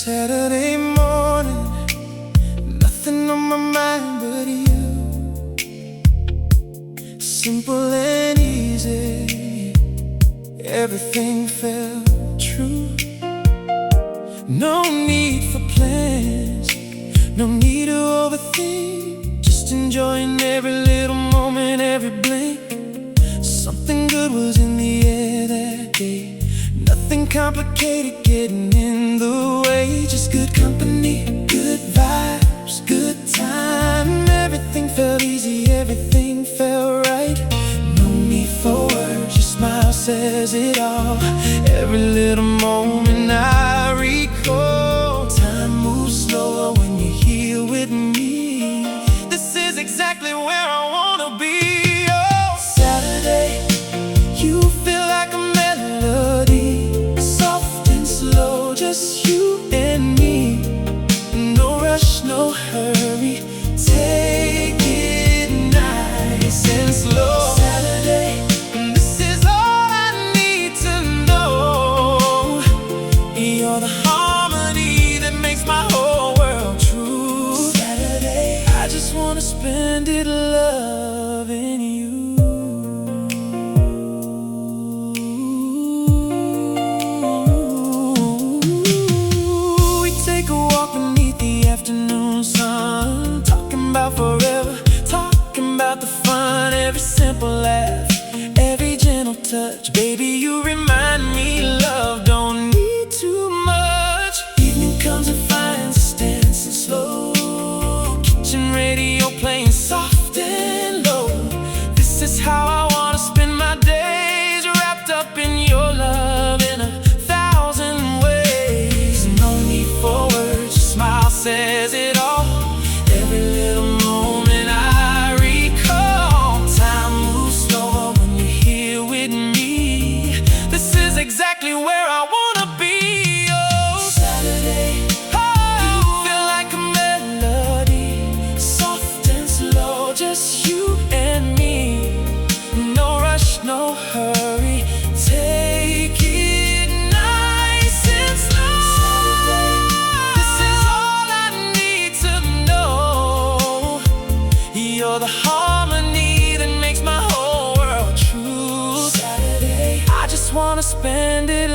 Saturday morning, nothing on my mind but you. Simple and easy, everything felt true. No need for plans, no need to overthink. Just enjoying every little moment, every blink. Something good was in the air that day. Nothing complicated getting in the way. Just good company, good vibes, good time. Everything felt easy, everything felt right. No need for words, your smile says it all. Every little moment I recall. Time moves slower when you're here with me. This is exactly where I wanna be. Oh, Saturday, you feel like a melody, soft and slow, just you and me. No rush, no hurry, take it nice and slow. Saturday, this is all I need to know. You're the harmony that makes my whole world true. Saturday, I just wanna spend it loving you. Afternoon sun, talking about forever, talking about the fun, every simple laugh, every gentle touch. Baby, you remind me love don't need too much. Evening comes and finds us dancing slow, kitchen radio playing soft and low. This is how I wanna spend my days, wrapped up in your love in 1,000 ways. No need for words, your smile says it all. Every little moment I recall. Time moves slower when you're here with me. This is exactly where I wanna be. Oh, Saturday, you feel like a melody, soft and slow, just you and me. No rush, no hurry, take it nice and slow. This is all I need to know. You're the harmony that makes my whole world true. Saturday, I just wanna spend it